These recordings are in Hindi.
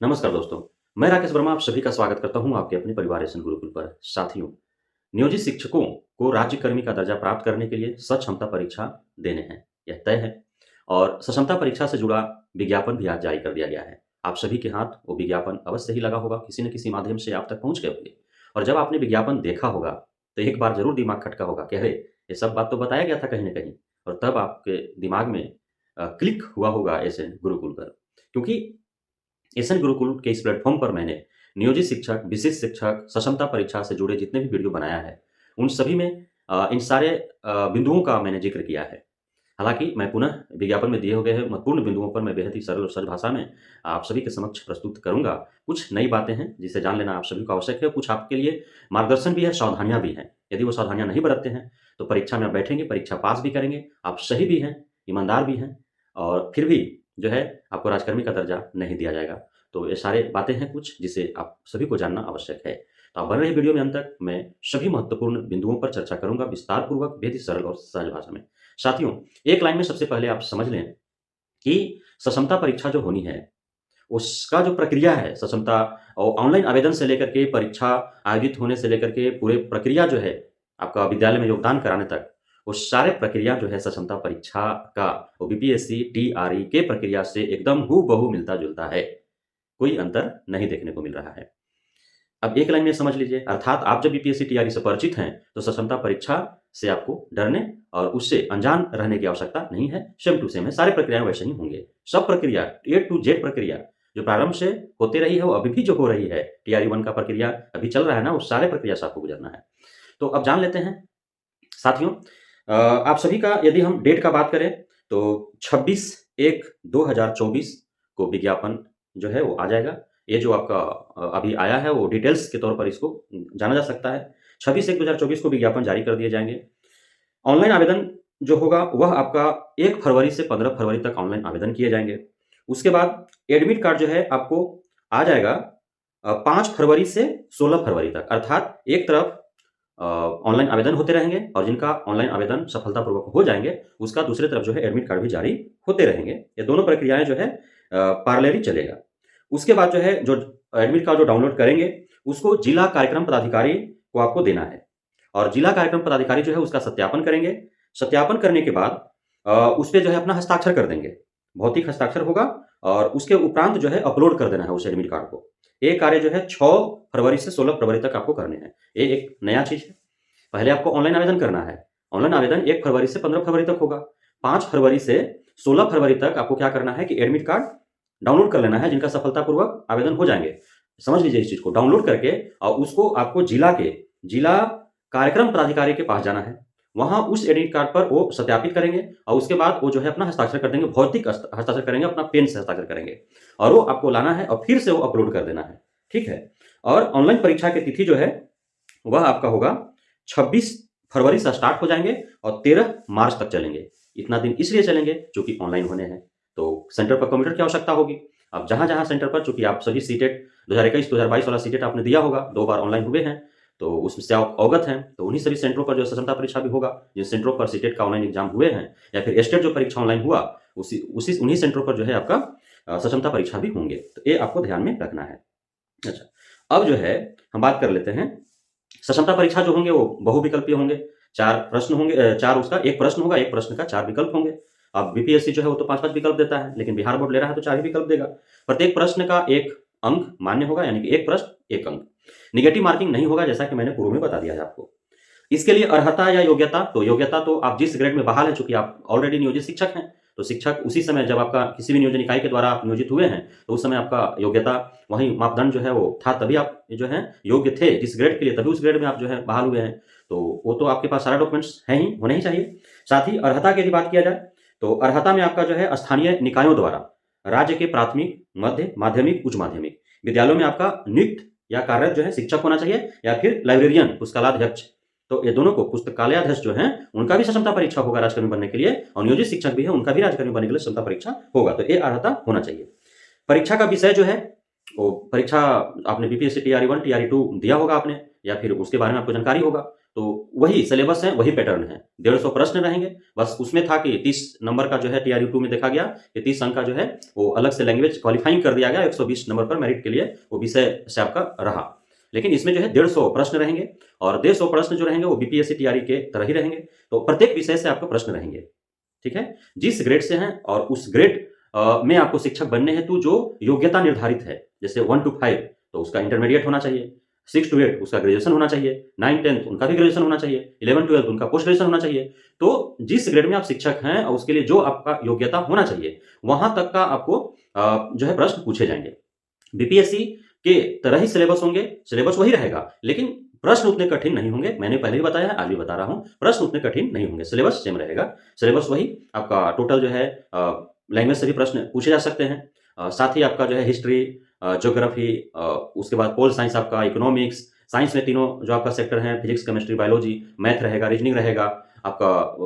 नमस्कार दोस्तों, मैं राकेश वर्मा आप सभी का स्वागत करता हूं आपके अपने परिवार एसएन गुरुकुल पर। साथियों, नियोजित शिक्षकों को राज्यकर्मी का दर्जा प्राप्त करने के लिए सक्षमता परीक्षा देने हैं, यह तय है। और सक्षमता परीक्षा से जुड़ा विज्ञापन भी आज जारी कर दिया गया है। आप सभी के हाथ वो विज्ञापन अवश्य ही लगा होगा, किसी न किसी माध्यम से आप तक पहुंच गए होंगे। और जब आपने विज्ञापन देखा होगा तो एक बार जरूर दिमाग खटका होगा कि अरे, ये सब बात तो बताया गया था कहीं ना कहीं। और तब आपके दिमाग में क्लिक हुआ होगा एसएन गुरुकुल पर, क्योंकि एसएन गुरुकुल के इस प्लेटफॉर्म पर मैंने नियोजित शिक्षक, विशिष्ट शिक्षक, सक्षमता परीक्षा से जुड़े जितने भी वीडियो बनाया है, उन सभी में इन सारे बिंदुओं का मैंने ज़िक्र किया है। हालाँकि मैं पुनः विज्ञापन में दिए हुए हैं महत्वपूर्ण बिंदुओं पर मैं बेहद ही सरल और सहज भाषा में आप सभी के समक्ष प्रस्तुत करूँगा। कुछ नई बातें हैं जिसे जान लेना आप सभी को आवश्यक है, कुछ आपके लिए मार्गदर्शन भी है, सावधानियाँ भी हैं। यदि वो सावधानियाँ नहीं बरतते हैं, तो परीक्षा में आप बैठेंगे, परीक्षा पास भी करेंगे, आप सही भी हैं, ईमानदार भी हैं और फिर भी जो है आपको राजकर्मी का दर्जा नहीं दिया जाएगा। तो ये सारे बातें हैं कुछ जिसे आप सभी को जानना आवश्यक है। तो आप बने रहिए वीडियो में अंत तक, मैं सभी महत्वपूर्ण बिंदुओं पर चर्चा करूँगा विस्तारपूर्वक, बेहद ही सरल और सहज भाषा में। साथियों, एक लाइन में सबसे पहले आप समझ लें कि सक्षमता परीक्षा जो होनी है, उसका जो प्रक्रिया है सक्षमता और ऑनलाइन आवेदन से लेकर के परीक्षा आयोजित होने से लेकर के पूरे प्रक्रिया जो है, आपका विद्यालय में योगदान कराने तक, वो सारे प्रक्रिया जो है सक्षमता परीक्षा का वो बीपीएससी, टीआरई के प्रक्रिया से एकदम हूबहू मिलता-जुलता है। कोई अंतर नहीं देखने को मिल रहा है। अब एक लाइन में समझ लीजिए, अर्थात आप जब बीपीएससी टीआरई से परिचित हैं, तो सक्षमता परीक्षा से आपको डरने और उससे अनजान रहने की आवश्यकता नहीं है। सेम टू सेम है, सारी प्रक्रियाएँ वैसे ही होंगे। सब प्रक्रिया ए टू जेड प्रक्रिया जो प्रारंभ से होते रही है, वो अभी भी जो हो रही है, टीआरई 1 का प्रक्रिया अभी चल रहा है ना, उस सारे प्रक्रिया से आपको गुजरना है। तो अब जान लेते हैं साथियों, आप सभी का यदि हम डेट का बात करें, तो 26/1/2024 को विज्ञापन जो है वो आ जाएगा। ये जो आपका अभी आया है वो डिटेल्स के तौर पर इसको जाना जा सकता है। 26/1/2024 को विज्ञापन जारी कर दिए जाएँगे। ऑनलाइन आवेदन जो होगा वह आपका 1 फरवरी से 15 फरवरी तक ऑनलाइन आवेदन किए जाएँगे। उसके बाद एडमिट कार्ड जो है आपको आ जाएगा 5 फरवरी से 16 फरवरी तक, अर्थात एक तरफ ऑनलाइन आवेदन होते रहेंगे और जिनका ऑनलाइन आवेदन सफलतापूर्वक हो जाएँगे, उसका दूसरी तरफ जो है एडमिट कार्ड भी जारी होते रहेंगे। ये दोनों प्रक्रियाएँ जो है पैरेलली चलेगा। उसके बाद जो है जो एडमिट कार्ड जो डाउनलोड करेंगे, उसको जिला कार्यक्रम पदाधिकारी को आपको देना है और जिला कार्यक्रम पदाधिकारी जो है उसका सत्यापन करेंगे। सत्यापन करने के बाद उसपे जो है अपना हस्ताक्षर कर देंगे। भौतिक हस्ताक्षर होगा और उसके उपरांत जो है अपलोड कर देना है उस एडमिट कार्ड को। ये कार्य जो है 6 फरवरी से 16 फरवरी तक आपको करने हैं। ये एक नया चीज़ है। पहले आपको ऑनलाइन आवेदन करना है। ऑनलाइन आवेदन 1 फरवरी से 15 फरवरी तक होगा। 5 फरवरी से 16 फरवरी तक आपको क्या करना है कि एडमिट कार्ड डाउनलोड कर लेना है, जिनका सफलतापूर्वक आवेदन हो जाएँगे। समझ लीजिए इस चीज़ को, डाउनलोड करके और उसको आपको जिला कार्यक्रम पदाधिकारी के पास जाना है। वहाँ उस एडमिट कार्ड पर वो सत्यापित करेंगे और उसके बाद वो जो है अपना हस्ताक्षर कर देंगे, भौतिक हस्ताक्षर करेंगे, अपना पेन से हस्ताक्षर करेंगे और वो आपको लाना है और फिर से वो अपलोड कर देना है। ठीक है? और ऑनलाइन परीक्षा की तिथि जो है वह आपका होगा 26 फरवरी से स्टार्ट हो जाएँगे और 13 मार्च तक चलेंगे। इतना दिन इसलिए चलेंगे चूँकि ऑनलाइन होने हैं। तो सेंटर पर कंप्यूटर की आवश्यकता होगी। अब जहाँ-जहाँ सेंटर पर, चूँकि आप सभी सीटेट 2021-2022 वाला सीटेट आपने दिया होगा, 2 बार ऑनलाइन हुए हैं, तो उससे आप अवगत हैं। तो उन्हीं सभी सेंटरों पर जो सक्षमता परीक्षा भी होगा, जिन सेंटरों पर सीटेट का ऑनलाइन एग्ज़ाम हुए हैं या फिर स्टेट जो परीक्षा ऑनलाइन हुआ, उन्हीं सेंटरों पर जो है आपका सक्षमता परीक्षा भी होंगे। तो ये आपको ध्यान में रखना है। अच्छा, अब जो है हम बात कर लेते हैं, सक्षमता परीक्षा जो होंगे वो बहुविकल्पीय होंगे। 4 प्रश्न होंगे, 4 उसका 1 प्रश्न होगा, 1 प्रश्न का 4 विकल्प होंगे। अब बीपीएससी जो है वो तो 5-5 विकल्प देता है, लेकिन बिहार बोर्ड ले रहा है तो 4 ही विकल्प देगा। प्रत्येक प्रश्न का 1 अंक मान्य होगा, यानी कि 1 प्रश्न 1 अंक। नेगेटिव मार्किंग नहीं होगा, जैसा कि मैंने पूर्व में बता दिया है आपको। इसके लिए अर्हता या योग्यता, तो योग्यता तो आप जिस ग्रेड में बहाल हैं, चूँकि आप ऑलरेडी नियोजित शिक्षक हैं, तो शिक्षक उसी समय जब आपका किसी भी नियोजन इकाई के द्वारा आप नियोजित हुए हैं, तो उस समय आपका योग्यता वही मापदंड जो है वो था, तभी आप जो है योग्य थे जिस ग्रेड के लिए, तभी उस ग्रेड में आप जो है बहाल हुए हैं। तो वो तो आपके पास सारा डॉक्यूमेंट्स हैं ही, होने ही चाहिए। साथ ही अर्हता की यदि बात किया जाए, तो अर्हता में आपका जो है स्थानीय निकायों द्वारा राज्य के प्राथमिक, मध्य, माध्यमिक, उच्च माध्यमिक विद्यालयों में आपका नियुक्त या कार्यरत जो है शिक्षक होना चाहिए या फिर लाइब्रेरियन, पुस्तकालयाध्यक्ष। तो ये दोनों को, पुस्तकालयाध्यक्ष जो हैं, उनका भी सक्षमता परीक्षा होगा राजकर्मी बनने के लिए और नियोजित शिक्षक भी है, उनका भी राजकर्मी बनने के लिए सक्षमता परीक्षा होगा। तो ये अर्हता होना चाहिए। परीक्षा का विषय जो है, वो परीक्षा आपने बीपीएससी टीआरई 1, टीआरई 2 दिया होगा आपने या फिर उसके बारे में आपको जानकारी होगा। तो वही सिलेबस है, वही पैटर्न है। 150 प्रश्न रहेंगे, बस उसमें था कि 30 नंबर का जो है टीआरयू 2 में देखा गया कि 30 अंक का जो है वो अलग से लैंग्वेज क्वालिफाइंग कर दिया गया, 120 नंबर पर मेरिट के लिए वो विषय से आपका रहा। लेकिन इसमें जो है 150 प्रश्न रहेंगे और 150 प्रश्न जो रहेंगे वो बीपीएससी टीआरई के तरह ही रहेंगे। तो प्रत्येक विषय से आपको प्रश्न रहेंगे, ठीक है? जिस ग्रेड से हैं और उस ग्रेड में आपको शिक्षक बनने हेतु जो योग्यता निर्धारित है, जैसे 1 to 5 तो उसका इंटरमीडिएट होना चाहिए, 6 to 8 उसका ग्रेजुएशन होना चाहिए, 9-10 उनका भी ग्रेजुएशन होना चाहिए, 11-12 उनका पोस्ट ग्रेजुएशन होना चाहिए। तो जिस ग्रेड में आप शिक्षक हैं और उसके लिए जो आपका योग्यता होना चाहिए, वहां तक का आपको जो है प्रश्न पूछे जाएंगे। बीपीएससी के तरह ही सिलेबस होंगे, सिलेबस वही रहेगा, लेकिन प्रश्न उतने कठिन नहीं होंगे। मैंने पहले भी बताया, आज भी बता रहा हूं, प्रश्न उतने कठिन नहीं होंगे, सिलेबस सेम रहेगा। सिलेबस वही आपका टोटल जो है लैंग्वेज से भी प्रश्न पूछे जा सकते हैं। साथ ही आपका जो है हिस्ट्री, ज्योग्राफी, उसके बाद पोल साइंस, आपका इकोनॉमिक्स, साइंस में तीनों जो आपका सेक्टर हैं, फिजिक्स, केमिस्ट्री, बायोलॉजी, मैथ रहेगा, रीजनिंग रहेगा, आपका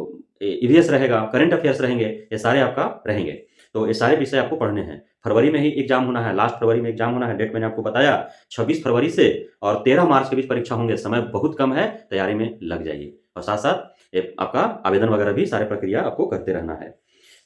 ईवीएस रहेगा, करंट अफेयर्स रहेंगे, ये सारे आपका रहेंगे। तो ये सारे विषय आपको पढ़ने हैं। फरवरी में ही एग्जाम होना है, लास्ट फरवरी में एग्जाम होना है। डेट मैंने आपको बताया 26 फरवरी से और 13 मार्च के बीच परीक्षा होंगे। समय बहुत कम है, तैयारी में लग जाइए और साथ साथ आपका आवेदन वगैरह भी सारे प्रक्रिया आपको करते रहना है।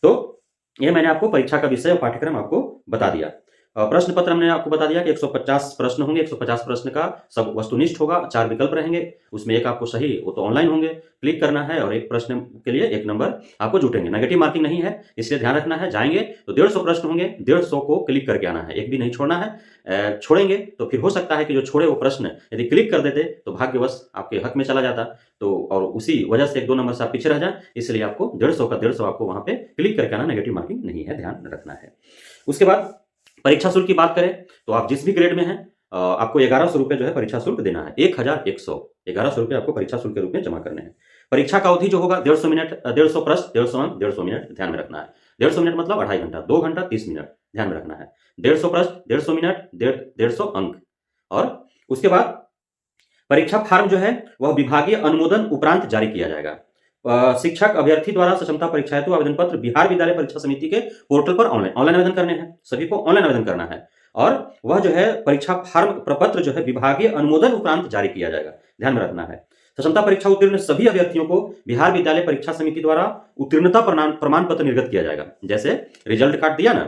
तो ये मैंने आपको परीक्षा का विषय और पाठ्यक्रम आपको बता दिया। प्रश्न पत्र हमने आपको बता दिया कि 150 प्रश्न होंगे। 150 प्रश्न का सब वस्तुनिष्ठ होगा, 4 विकल्प रहेंगे, उसमें एक आपको सही, वो तो ऑनलाइन होंगे, क्लिक करना है और एक प्रश्न के लिए 1 नंबर आपको जुटेंगे। नेगेटिव मार्किंग नहीं है, इसलिए ध्यान रखना है। जाएंगे तो 150 प्रश्न होंगे, 150 को क्लिक करके आना है, एक भी नहीं छोड़ना है। छोड़ेंगे तो फिर हो सकता है कि जो छोड़े वो प्रश्न यदि क्लिक कर देते तो भाग्यवश आपके हक में चला जाता, तो और उसी वजह से 1-2 नंबर से आप पीछे रह जाए, इसलिए आपको 150 का 150 आपको वहां पे क्लिक करके आना, नेगेटिव मार्किंग नहीं है, ध्यान रखना है। उसके बाद परीक्षा शुल्क की बात करें तो आप जिस भी ग्रेड में हैं आपको 1100 रुपए जो है परीक्षा शुल्क देना है। 1100 रुपए आपको परीक्षा शुल्क के रूप में जमा करने हैं। परीक्षा का अवधि जो होगा 150 मिनट, 150 प्रश्न, 150 अंक, 150 मिनट, ध्यान में रखना है। 150 मिनट मतलब 2.5 घंटा, 2 घंटा 30 मिनट, ध्यान में रखना है। 150 प्रश्न, 150 मिनट, 150 अंक। और उसके बाद परीक्षा फार्म जो है वह विभागीय अनुमोदन उपरांत जारी किया जाएगा। शिक्षक अभ्यर्थी द्वारा सक्षमता परीक्षा हेतु आवेदन पत्र बिहार विद्यालय परीक्षा समिति के पोर्टल पर ऑनलाइन आवेदन करने हैं। सभी को ऑनलाइन आवेदन करना है और वह जो है परीक्षा फार्म प्रपत्र जो है विभागीय अनुमोदन उपरांत जारी किया जाएगा, ध्यान में रखना है। सक्षमता परीक्षा उत्तीर्ण सभी अभ्यर्थियों को बिहार विद्यालय परीक्षा समिति द्वारा उत्तीर्णता प्रमाण पत्र निर्गत किया जाएगा। जैसे रिजल्ट कार्ड दिया ना,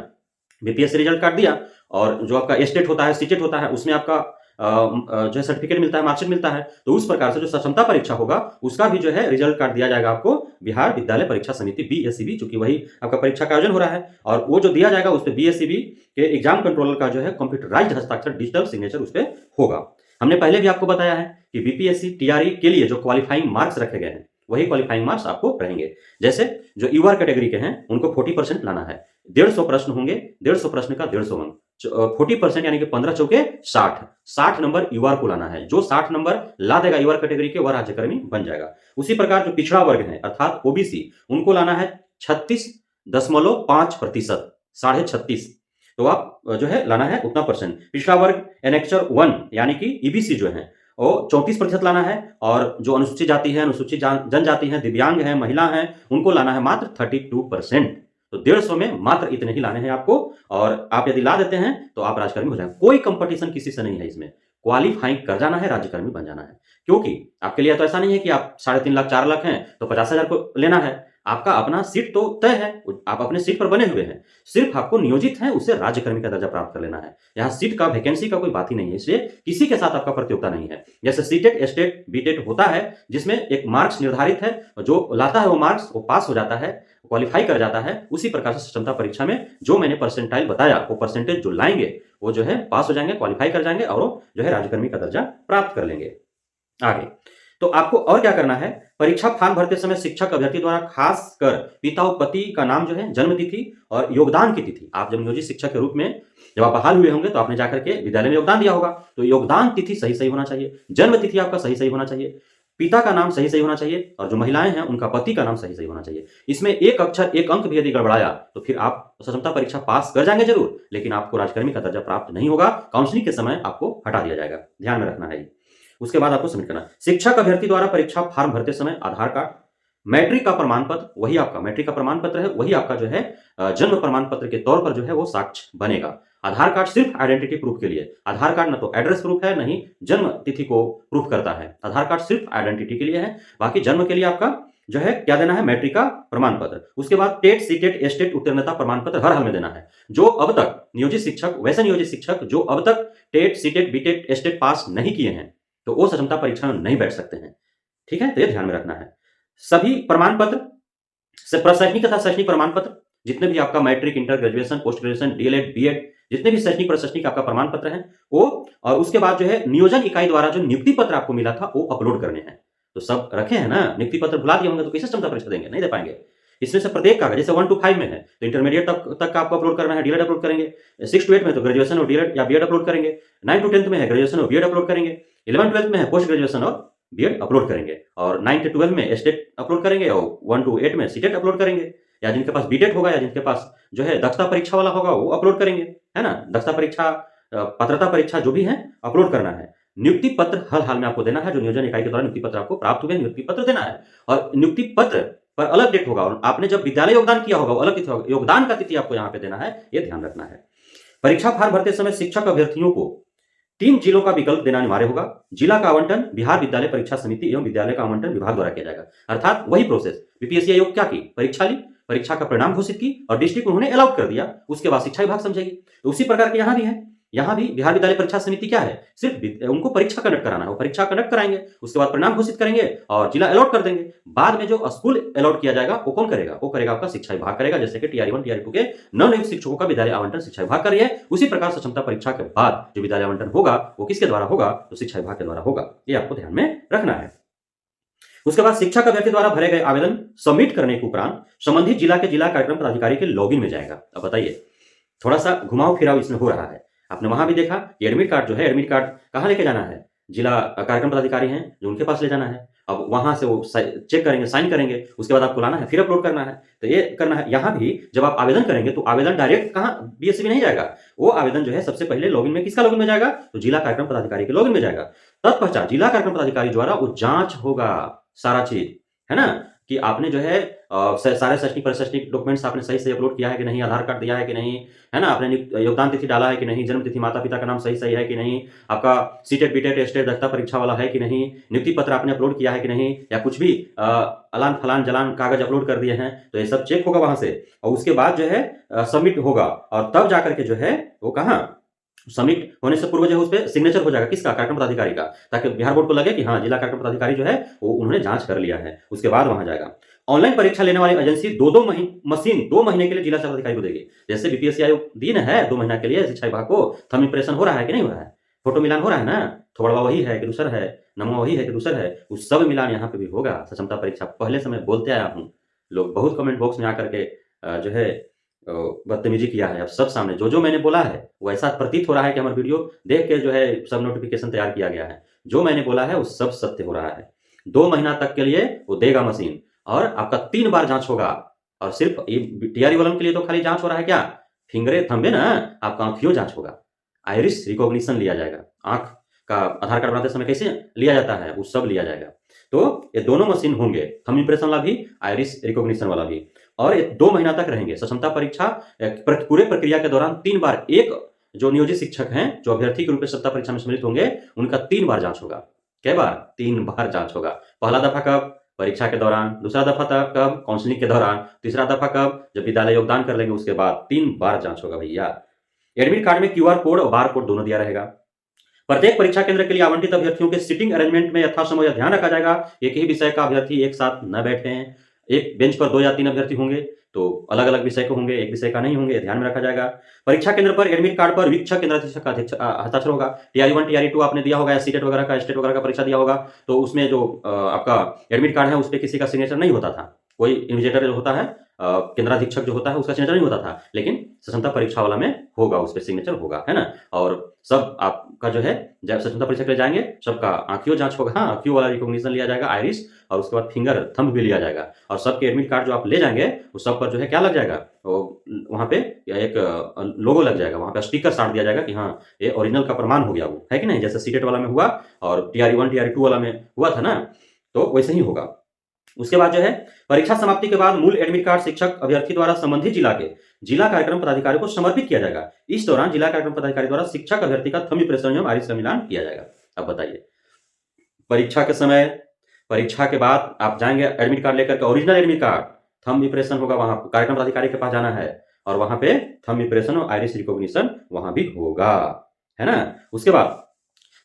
बीपीएससी रिजल्ट कार्ड दिया और जो आपका एस्टेट होता है, सीटेट होता है, उसमें आपका जो है सर्टिफिकेट मिलता है, मार्कशीट मिलता है, तो उस प्रकार से जो सक्षमता परीक्षा होगा उसका भी जो है रिजल्ट कार्ड दिया जाएगा आपको बिहार विद्यालय परीक्षा समिति बीएससीबी, चूंकि वही आपका परीक्षा का आयोजन हो रहा है और वो जो दिया जाएगा उस पर बीएससीबी के एग्जाम कंट्रोलर का जो है कंप्यूटराइज्ड हस्ताक्षर, डिजिटल सिग्नेचर उस पर होगा। हमने पहले भी आपको बताया है कि बीपीएससी टीआरई के लिए जो क्वालिफाइंग मार्क्स रखे गए हैं वही क्वालिफाइंग मार्क्स आपको रहेंगे। जैसे जो यूआर कैटेगरी के हैं उनको 40% लाना है। 150 प्रश्न होंगे, 150 प्रश्न का 150 अंक, 40% यानी कि 15 चौके 60 नंबर यूआर को लाना है। जो 60 नंबर ला देगा यूआर कैटेगरी के, वह राज्यकर्मी बन जाएगा। उसी प्रकार जो पिछड़ा वर्ग है अर्थात ओबीसी, उनको लाना है 36.5%, 36.5। तो आप जो है लाना है उतना परसेंट। पिछड़ा वर्ग एनेक्चर 1 यानी कि ईबीसी जो है वो 34% लाना है और जो अनुसूचित जाति है, अनुसूचित जनजाति है, दिव्यांग है, महिला है, उनको लाना है मात्र 32%। तो 150 में मात्र इतने ही लाने हैं आपको और आप यदि ला देते हैं तो आप राजकर्मी हो जाएंगे। कोई कंपटीशन किसी से नहीं है, इसमें क्वालिफाइंग कर जाना है, राज्यकर्मी बन जाना है। क्योंकि आपके लिए तो ऐसा नहीं है कि आप 3.5 लाख 4 लाख हैं तो 50,000 को लेना है। आपका अपना सीट तो तय है, आप अपने सीट पर बने हुए हैं, सिर्फ आपको नियोजित है उससे राज्यकर्मी का दर्जा प्राप्त कर लेना है। यहाँ सीट का, वैकेंसी का कोई बात ही नहीं है, इसलिए किसी के साथ आपका प्रतियोगिता नहीं है। जैसे सीटेट, एस्टेट, बीटेट होता है जिसमें एक मार्क्स निर्धारित है, जो लाता है वो मार्क्स वो पास हो जाता है, क्वालिफाई कर जाता है। उसी प्रकार से क्षमता परीक्षा में जो मैंने परसेंटाइल बताया वो परसेंटेज जो लाएंगे वो जो है पास हो जाएंगे, क्वालिफाई कर जाएंगे और जो है राज्यकर्मी का दर्जा प्राप्त कर लेंगे। आगे तो आपको और क्या करना है, परीक्षा फॉर्म भरते समय शिक्षक अभ्यर्थी द्वारा खास कर पिता और पति का नाम जो है, जन्म तिथि और योगदान की तिथि, आप जब नियोजित शिक्षक के रूप में जब आप बहाल हुए होंगे तो आपने जाकर के विद्यालय में योगदान दिया होगा, तो योगदान तिथि सही सही होना चाहिए, जन्म तिथि आपका सही सही होना चाहिए, पिता का नाम सही सही होना चाहिए और जो महिलाएं हैं उनका पति का नाम सही सही होना चाहिए। इसमें एक अक्षर, एक अंक भी यदि गड़बड़ाया तो फिर आप सक्षमता परीक्षा पास कर जाएंगे जरूर, लेकिन आपको राज्यकर्मी का दर्जा प्राप्त नहीं होगा, काउंसलिंग के समय आपको हटा दिया जाएगा, ध्यान में रखना है। उसके बाद आपको सबमिट करना। शिक्षक अभ्यर्थी द्वारा परीक्षा फॉर्म भरते समय आधार कार्ड, मैट्रिक का प्रमाण पत्र वही आपका मैट्रिक का प्रमाण पत्र है, वही आपका जो है जन्म प्रमाण पत्र के तौर पर जो है वो साक्ष्य बनेगा। आधार कार्ड सिर्फ आइडेंटिटी प्रूफ के लिए, आधार कार्ड ना तो एड्रेस प्रूफ है, नहीं जन्म तिथि को प्रूफ करता है। आधार कार्ड सिर्फ आइडेंटिटी के लिए है, बाकी जन्म के लिए आपका जो है क्या देना है, मैट्रिक का प्रमाण पत्र। उसके बाद टेट, सीटेट, एस्टेट उत्तीर्णता प्रमाण पत्र हर हाल में देना है। जो अब तक नियोजित शिक्षक, वैसे नियोजित शिक्षक जो अब तक टेट, सीटेट, बीटेट, एस्टेट पास नहीं किए हैं, तो वो सक्षमता परीक्षा में नहीं बैठ सकते हैं। ठीक है, तो ये ध्यान में रखना है। सभी प्रमाण पत्र से प्रशैक्षणिक तथा शैक्षणिक प्रमाण पत्र, जितने भी आपका matric, inter, graduation, post graduation, DElEd, BEd, जितने भी शैक्षणिक प्रशैक्षणिक आपका प्रमाण पत्र है वो, और उसके बाद जो है नियोजन इकाई द्वारा जो नियुक्ति पत्र आपको मिला था वो अपलोड करने हैं। तो सब रखे हैं ना, नियुक्ति पत्र भुला दिए होंगे तो कैसे क्षमता परीक्षा देंगे, नहीं दे पाएंगे। इसमें से प्रत्येक कागज, जैसे 1 to 5 में है तो इंटरमीडिएट तक का आपको अपलोड करना है, डीएलएड अपलोड करेंगे। 6 to 8 में तो ग्रेजुएशन और डीएलएड या बीएड अपलोड करेंगे। 9 to 10 में है ग्रेजुएशन और बीएड अपलोड करेंगे। 11-12 में है पोस्ट ग्रेजुएशन और बीएड अपलोड करेंगे। और 9 to 12 में एस्टेट अपलोड करेंगे और 1 to 8 में सीटेट अपलोड करेंगे। या जिनके पास बीटेट होगा या जिनके पास जो है दक्षता परीक्षा वाला होगा वो अपलोड करेंगे, है ना। दक्षता परीक्षा, पात्रता परीक्षा जो भी है अपलोड करना है। नियुक्ति पत्र हर हाल में आपको देना है। जो नियोजन इकाई के द्वारा नियुक्ति पत्र आपको प्राप्त हुए, नियुक्ति पत्र देना है। और नियुक्ति पत्र पर अलग डेट होगा और आपने जब विद्यालय योगदान किया होगा वो अलग तिथि होगा। योगदान का तिथि आपको यहाँ पे देना है, ये ध्यान रखना है। परीक्षा फार्म भरते समय शिक्षक अभ्यर्थियों को 3 जिलों का विकल्प देना अनिवार्य होगा। जिला का आवंटन बिहार विद्यालय परीक्षा समिति एवं विद्यालय का आवंटन विभाग द्वारा किया जाएगा। अर्थात वही प्रोसेस बीपीएससी आयोग क्या की, परीक्षा ली, परीक्षा का परिणाम घोषित की और डिस्ट्रिक्ट उन्होंने अलाउट कर दिया, उसके बाद शिक्षा विभाग समझेगी। तो उसी प्रकार के यहाँ भी है। यहाँ भी बिहार विद्यालय परीक्षा समिति क्या है, सिर्फ उनको परीक्षा कंडक्ट कराना है, वो परीक्षा कंडक्ट कराएंगे, उसके बाद परिणाम घोषित करेंगे और जिला अलॉट कर देंगे। बाद में जो स्कूल अलॉट किया जाएगा वो कौन करेगा, वो करेगा आपका शिक्षा विभाग करेगा। जैसे कि टीआर 1 टीआर 2 के नवनियुक्त शिक्षकों का विद्यालय आवंटन शिक्षा विभाग कर रही है, उसी प्रकार से क्षमता परीक्षा के बाद जो विद्यालय आवंटन होगा वो किसके द्वारा होगा, तो शिक्षा विभाग के द्वारा होगा। ये आपको ध्यान में रखना है। उसके बाद शिक्षक अभ्यर्थी द्वारा भरे गए आवेदन सबमिट करने के उपरांत संबंधित जिला के जिला कार्यक्रम पदाधिकारी के लॉगिन में जाएगा। अब बताइए, थोड़ा सा घुमाव फिराव इसमें हो रहा है। आपने वहां भी देखा कि एडमिट कार्ड जो है, एडमिट कार्ड कहाँ लेके जाना है, जिला कार्यक्रम पदाधिकारी हैं जो उनके पास ले जाना है। अब वहां से वो चेक करेंगे, साइन करेंगे, उसके बाद आपको लाना है, फिर अपलोड करना है। तो ये करना है। यहाँ भी जब आप आवेदन करेंगे तो आवेदन डायरेक्ट कहाँ बीएससी में नहीं जाएगा, वो आवेदन जो है सबसे पहले लॉगिन में किसका लॉगिन में जाएगा, तो जिला कार्यक्रम पदाधिकारी के लॉगिन में जाएगा। तत्पश्चात जिला कार्यक्रम पदाधिकारी द्वारा वो जांच होगा, सारा चीज है ना, कि आपने जो है सारे शैक्षणिक प्रशैक्षणिक डॉक्यूमेंट्स आपने सही से अपलोड किया है कि नहीं, आधार कार्ड दिया है कि नहीं, है ना, आपने योगदान तिथि डाला है कि नहीं, जन्म तिथि माता पिता का नाम सही है कि नहीं, आपका सीटेट बीटेट एस्टेट दक्षता परीक्षा वाला है कि नहीं, नियुक्ति पत्र आपने अपलोड किया है कि नहीं, या कुछ भी अलान फलान जलान कागज अपलोड कर दिए हैं, तो ये सब चेक होगा वहां से। और उसके बाद जो है सबमिट होगा और तब जाकर के जो है वो कहाँ, सबमिट होने से पूर्व जो है उस पर सिग्नेचर हो जाएगा, किसका, कार्यक्रम पदाधिकारी का, ताकि बिहार बोर्ड को लगे कि हाँ जिला कार्यक्रम पदाधिकारी जो है वो उन्होंने जांच कर लिया है। उसके बाद वहां जाएगा। ऑनलाइन परीक्षा लेने वाली एजेंसी 2 मशीन 2 महीने के लिए जिला शिक्षा अधिकारी को देगी। जैसे बीपीएससी आयोग दिन है 2 महीना के लिए शिक्षा विभाग को, थंब इंप्रेशन हो रहा है कि नहीं हो रहा है, फोटो मिलान हो रहा है ना, थोड़ा वही है कि दूसरा है, नमूना वही है कि दूसरा है, उस सब मिलान यहाँ पे भी होगा। सक्षमता परीक्षा पहले से मैं बोलते आया हूँ, लोग बहुत कमेंट बॉक्स में आकर के जो है बदतमीजी किया है। अब सब सामने जो मैंने बोला है वो ऐसा प्रतीत हो रहा है कि हमारा वीडियो देख के जो है सब नोटिफिकेशन तैयार किया गया है। जो मैंने बोला है वो सब सत्य हो रहा है। 2 महीना तक के लिए वो देगा मशीन और आपका 3 बार जांच होगा। और सिर्फ टीआरई वालों के लिए तो खाली जांच हो रहा है क्या, फिंगरे थंबे ना, आपका आंखियों जांच होगा, आइरिस रिकॉग्निशन लिया जाएगा। आंख का आधार कार्ड बनाते समय कैसे लिया जाता है वो सब लिया जाएगा। तो ये दोनों मशीन होंगे, थंब इंप्रेशन वाला भी, आइरिस रिकॉग्निशन वाला भी, और ये 2 महीना तक रहेंगे। सक्षमता परीक्षा पूरे प्रक्रिया के दौरान 3 बार, एक जो नियोजित शिक्षक हैं जो अभ्यर्थी के रूप में सक्षमता परीक्षा में सम्मिलित होंगे उनका 3 बार जांच होगा। कै बार, 3 बार जांच होगा। पहला दफा कब, परीक्षा के दौरान, दूसरा दफा कब, काउंसलिंग के दौरान, तीसरा दफा कब, जब विद्यालय योगदान कर लेंगे उसके बाद 3 बार जांच होगा भैया। एडमिट कार्ड में क्यूआर कोड और बार कोड दोनों दिया रहेगा। प्रत्येक परीक्षा केंद्र के लिए आवंटित अभ्यर्थियों के सीटिंग अरेंजमेंट में यथासंभव ध्यान रखा जाएगा। एक ही विषय का अभ्यर्थी एक साथ न बैठे हैं। एक बेंच पर 2 या 3 अभ्यर्थी होंगे तो अलग अलग विषय के होंगे, एक विषय का नहीं होंगे, ध्यान में रखा जाएगा। परीक्षा केंद्र पर एडमिट कार्ड पर वीक्षक केंद्राधीक्षक का हस्ताक्षर होगा। टीआरई 1 टीआरई 2 आपने दिया होगा या सीटेट वगैरह का, स्टेट वगैरह का परीक्षा दिया होगा, तो उसमें जो आपका एडमिट कार्ड है उस पर किसी का सिग्नेचर नहीं होता था। कोई इन्विजिलेटर जो होता है, केंद्राधीक्षक जो होता है उसका सिग्नेचर नहीं होता था, लेकिन सक्षमता परीक्षा वाला में होगा, उस पर सिग्नेचर होगा, है ना। और सब आपका जो है जब सक्षमता परीक्षा के लिए जाएंगे सबका आंखियों जांच होगा, हाँ आंखियों वाला रिकॉग्निशन लिया जाएगा, आइरिस, और उसके बाद फिंगर थंब भी लिया जाएगा। और सबके एडमिट कार्ड जो आप ले जाएंगे उस सब पर जो है क्या लग जाएगा, वहाँ पे एक लोगो लग जाएगा, वहाँ पे स्टिकर साट दिया जाएगा कि हाँ ये ओरिजिनल का प्रमाण हो गया, वो है कि नहीं, जैसे सीटेट वाला में हुआ और टीआरई 1 टीआरई 2 वाला में हुआ था ना, तो वैसे ही होगा। उसके बाद जो है परीक्षा समाप्ति के बाद मूल एडमिट कार्ड शिक्षक अभ्यर्थी द्वारा संबंधित जिला के जिला कार्यक्रम पदाधिकारी को समर्पित किया जाएगा। इस दौरान जिला कार्यक्रम पदाधिकारी द्वारा शिक्षक अभ्यर्थी का थंब इंप्रेशन एवं आइरिस का मिलान किया जाएगा। अब बताइए, परीक्षा के समय, परीक्षा के बाद आप जाएंगे एडमिट कार्ड लेकर के, original admit card, thumb impression होगा, वहां कार्यक्रम पदाधिकारी के पास जाना है और वहां पे थंब इंप्रेशन और आइरिस रिकॉग्निशन वहां भी होगा, है ना। उसके बाद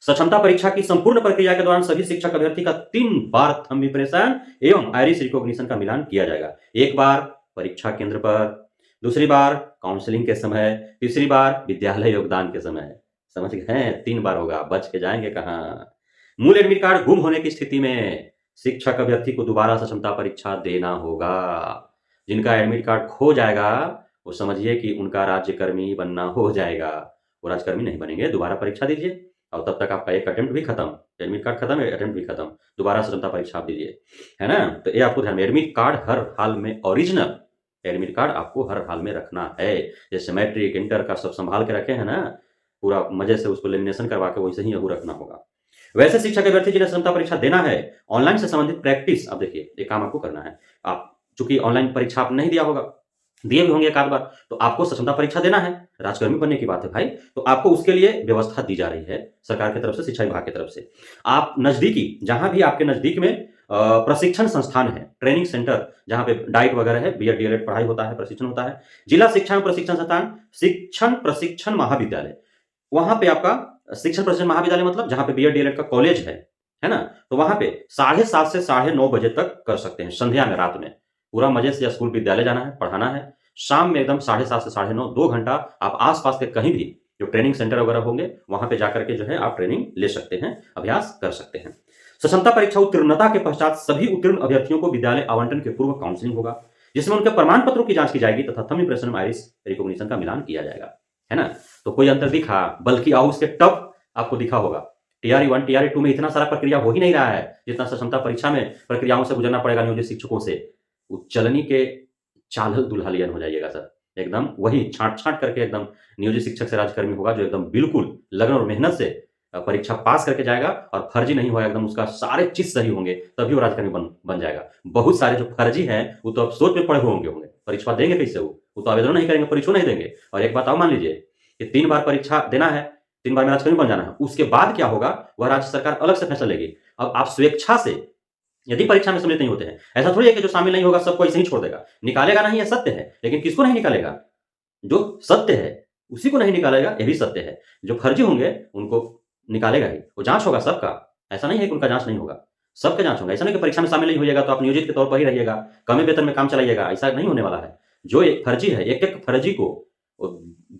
सक्षमता परीक्षा की संपूर्ण प्रक्रिया के दौरान सभी शिक्षक अभ्यर्थी का 3 बार थंब इंप्रेशन एवं आइरिस रिकॉग्निशन का मिलान किया जाएगा। एक बार परीक्षा केंद्र पर, दूसरी बार काउंसलिंग के समय, तीसरी बार विद्यालय योगदान के समय। समझ गए? 3 बार होगा, बच के जाएंगे कहाँ। मूल एडमिट कार्ड गुम होने की स्थिति में शिक्षक अभ्यर्थी को दोबारा सक्षमता परीक्षा देना होगा। जिनका एडमिट कार्ड खो जाएगा वो समझिए कि उनका राज्यकर्मी बनना हो जाएगा, वो राज्यकर्मी नहीं बनेंगे। दोबारा परीक्षा दीजिए और तब तक आपका एक अटेम्प्ट भी खत्म, एडमिट कार्ड खत्म, अटेम्प्ट भी खत्म, दोबारा सक्षमता परीक्षा आप दीजिए, है ना। तो ये आपको ध्यान में, एडमिट कार्ड हर हाल में ओरिजिनल एडमिट कार्ड आपको हर हाल में रखना है। जैसे मैट्रिक इंटर का सब संभाल के रखे हैं ना, पूरा मजे से उसको लेमिनेशन करवा के वैसे ही यहू रखना होगा। वैसे शिक्षक अभ्यर्थी जिन्हें क्षमता परीक्षा देना है, ऑनलाइन से संबंधित प्रैक्टिस, अब देखिए ये काम आपको करना है। आप चूंकि ऑनलाइन परीक्षा आप नहीं दिया होगा, दिए भी होंगे एक आध बार, तो आपको क्षमता परीक्षा देना है, राजकर्मी बनने की बात है भाई, तो आपको उसके लिए व्यवस्था दी जा रही है सरकार की तरफ से, शिक्षा विभाग की तरफ से। आप नजदीकी, जहां भी आपके नजदीक में प्रशिक्षण संस्थान है, ट्रेनिंग सेंटर जहां पे डाइट वगैरह है, बीएड डीएलएड पढ़ाई होता है, प्रशिक्षण होता है, जिला शिक्षा एवं प्रशिक्षण संस्थान, शिक्षण प्रशिक्षण महाविद्यालय, वहां पे आपका शिक्षण प्रशिक्षण महाविद्यालय मतलब जहां पे बीएड डीएलएड का कॉलेज है ना, तो वहां पे 7:30 से 9:30 बजे तक कर सकते हैं, संध्या में, रात में। पूरा मजे से स्कूल विद्यालय जाना है, पढ़ाना है। शाम में एकदम 7:30 से 9:30, 2 घंटा आप आसपास के कहीं भी जो ट्रेनिंग सेंटर वगैरह होंगे वहां पे जाकर के जो है आप ट्रेनिंग ले सकते हैं, अभ्यास कर सकते हैं। सक्षमता परीक्षा उत्तीर्णता के पश्चात सभी उत्तीर्ण अभ्यर्थियों को विद्यालय आवंटन के पूर्व काउंसलिंग होगा, जिसमें उनके प्रमाण पत्रों की जांच की जाएगी तथा थंब इंप्रेशन आइरिस रिकॉग्निशन का मिलान किया जाएगा, है ना। तो कोई अंतर दिखा, बल्कि आओ उसके टफ आपको दिखा होगा। टीआरई 1 टीआरई 2 में इतना सारा प्रक्रिया हो ही नहीं रहा है जितना सक्षमता परीक्षा में प्रक्रियाओं से गुजरना पड़ेगा नियोजित शिक्षकों से। उच्चलनी के चालल दुल्हलियन हो जाइएगा सर, एकदम वही छांट छांट करके एकदम नियोजित शिक्षक से राजकर्मी होगा जो एकदम बिल्कुल लगन और मेहनत से परीक्षा पास करके जाएगा और फर्जी नहीं होगा, एकदम उसका सारे चीज सही होंगे तभी वो राजकर्मी बन जाएगा। बहुत सारे जो फर्जी हैं वो तो अब सोच में पड़े होंगे परीक्षा देंगे कैसे, वो तो आवेदन नहीं करेंगे, परीक्षा नहीं देंगे। और एक बात और मान लीजिए कि 3 बार परीक्षा देना है, 3 बार में राजकर्मी बन जाना है, उसके बाद क्या होगा वह राज्य सरकार अलग से फैसला लेगी। अब आप स्वेच्छा से यदि परीक्षा में सम्मिलित नहीं होते हैं, ऐसा थोड़ी है कि जो शामिल नहीं होगा सबको ऐसे ही छोड़ देगा, निकालेगा नहीं, यह सत्य है। लेकिन किसको नहीं निकालेगा? जो सत्य है उसी को नहीं निकालेगा, यह भी सत्य है। जो फर्जी होंगे उनको निकालेगा ही, वो जांच होगा सबका। ऐसा नहीं है कि उनका जांच नहीं होगा, सबका जांच होगा। ऐसा नहीं कि परीक्षा में शामिल नहीं होइएगा तो आप नियोजित के तौर पर ही रहिएगा, कम वेतन में काम चलाइएगा, ऐसा नहीं होने वाला है। जो एक फर्जी है, एक एक फर्जी को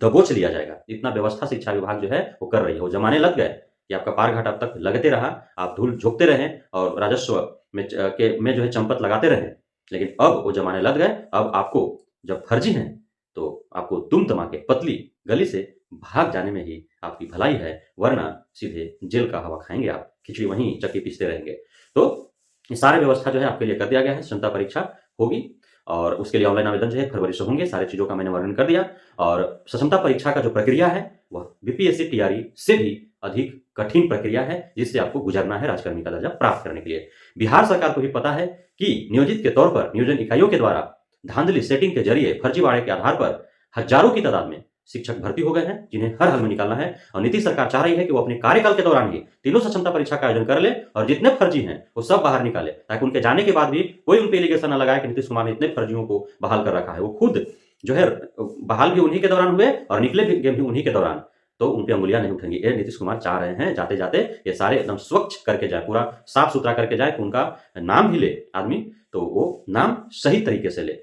दबोच लिया जाएगा। इतना व्यवस्था शिक्षा विभाग जो है वो कर रही है। वो जमाने लग गए कि आपका पार घाट अब तक लगते रहा, आप धूल झोंकते रहे और राजस्व में जो है चंपत लगाते रहे। लेकिन अब वो जमाने लग गए, अब आपको जब फर्जी हैं तो आपको दुम दमा के पतली गली से भाग जाने में ही आपकी भलाई है, वरना सीधे जेल का हवा खाएंगे आप, खिचड़ी वहीं चक्की पीसते रहेंगे। तो ये सारी व्यवस्था जो है आपके लिए कर दिया गया है। क्षमता परीक्षा होगी और उसके लिए ऑनलाइन आवेदन जो है फरवरी से होंगे। सारी चीज़ों का मैंने वर्णन कर दिया। और क्षमता परीक्षा का जो प्रक्रिया है वह बीपीएससी टीआरई से भी अधिक कठिन प्रक्रिया है, जिससे आपको गुजरना है राजकर्मी का दर्जा प्राप्त करने के लिए। बिहार सरकार को भी पता है कि नियोजित के तौर पर नियोजन इकाइयों के द्वारा धांधली सेटिंग के जरिए फर्जीवाड़े के आधार पर हजारों की तादाद में शिक्षक भर्ती हो गए हैं, जिन्हें हर हाल में निकालना है। और नीतीश सरकार चाह रही है कि वो अपने कार्यकाल के दौरान ही तीनों क्षमता परीक्षा का आयोजन कर ले और जितने फर्जी हैं वो सब बाहर निकाले, ताकि उनके जाने के बाद भी कोई उन पर एलिगेशन न लगाए कि नीतीश कुमार ने इतने फर्जियों को बहाल कर रखा है। वो खुद जो है बहाल भी उन्हीं के दौरान हुए और निकले भी उन्हीं के दौरान, तो उन पर अंगुलियां नहीं उठेंगी। ये नीतीश कुमार चाह रहे हैं जाते जाते ये सारे एकदम स्वच्छ करके जाए, पूरा साफ सुथरा करके जाए कि उनका नाम भी ले आदमी तो वो नाम सही तरीके से ले,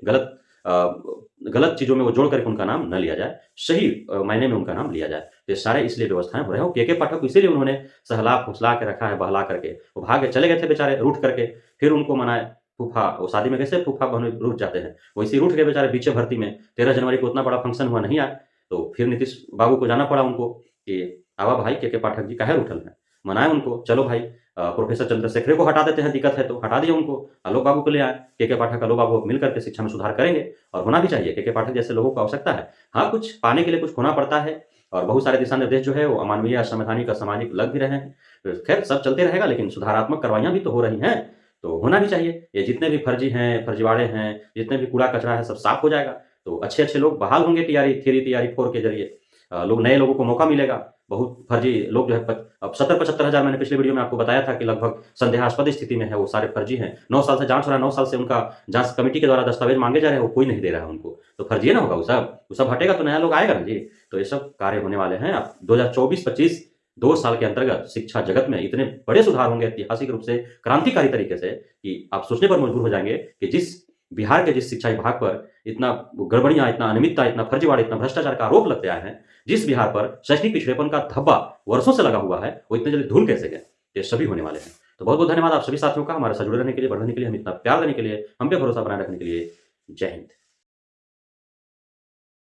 गलत चीजों में वो जोड़ करके उनका नाम न लिया जाए, सही मायने में उनका नाम लिया जाए। तो ये सारे इसलिए व्यवस्थाएं हो रहे हो। के पाठक को इसीलिए उन्होंने सहला फुसला के रखा है, बहला करके। वो भागे चले गए थे बेचारे रूठ करके, फिर उनको मनाए फूफा। वो शादी में कैसे फूफा बहन रूठ जाते हैं, वैसे रूठ गए बेचारे पीछे भर्ती में। 13 जनवरी को उतना बड़ा फंक्शन हुआ, नहीं आए, तो फिर नीतीश बाबू को जाना पड़ा उनको कि आवा भाई के पाठक जी काहे रूठल है, मनाए उनको। चलो भाई प्रोफेसर चंद्रशेखर को हटा देते हैं, दिक्कत है तो हटा दिए उनको, आलोक बाबू को ले आए। के पाठक आलोक बाबू मिलकर के शिक्षा में सुधार करेंगे और होना भी चाहिए। के पाठक जैसे लोगों को आवश्यकता है। हाँ, कुछ पाने के लिए कुछ खोना पड़ता है और बहुत सारे दिशा निर्देश जो है वो अमानवीय, असंवैधानिक, असामाजिक लग भी रहे हैं। खैर सब चलते रहेगा, लेकिन सुधारात्मक कार्रवाइयां भी तो हो रही हैं। तो होना भी चाहिए। ये जितने भी फर्जी हैं, फर्जीवाड़े हैं, जितने भी कूड़ा-कचरा है सब साफ हो जाएगा। तो अच्छे-अच्छे लोग बहाल होंगे टीआरई थ्री, टीआरई 4 के ज़रिए। लोग नए लोगों को मौका मिलेगा। बहुत फर्जी लोग जो है अब 70-75 हज़ार मैंने पिछले वीडियो में आपको बताया था कि लगभग संदेहास्पद स्थिति में है, वो सारे फर्जी हैं। 9 साल से जाँच हो रहा है, 9 साल से उनका जाँच कमेटी के द्वारा दस्तावेज़ माँगे जा रहे हैं, वो कोई नहीं दे रहा है उनको। तो फर्जी ना होगा वो सब? वो सब हटेगा तो नया लोग आएगा ना जी। तो ये सब कार्य होने वाले हैं। अब 2024-25 2 साल के अंतर्गत शिक्षा जगत में इतने बड़े सुधार होंगे ऐतिहासिक रूप से, क्रांतिकारी तरीके से कि आप सोचने पर मजबूर हो जाएँगे कि बिहार के जिस शिक्षा विभाग पर इतना गड़बड़ियाँ, इतना अनियमितता, इतना फर्जीवाड़े, इतना भ्रष्टाचार का आरोप लगते आए हैं, जिस बिहार पर शैक्षणिक पिछड़ेपन का धब्बा वर्षों से लगा हुआ है, वो इतने जल्दी धुल कैसे गए? ये सभी होने वाले हैं। तो बहुत-बहुत धन्यवाद आप सभी साथियों का हमारे साथ जुड़े रहने के लिए, बढ़ने के लिए, हमें इतना प्यार देने के लिए, हम पे भरोसा बनाए रखने के लिए। जय हिंद।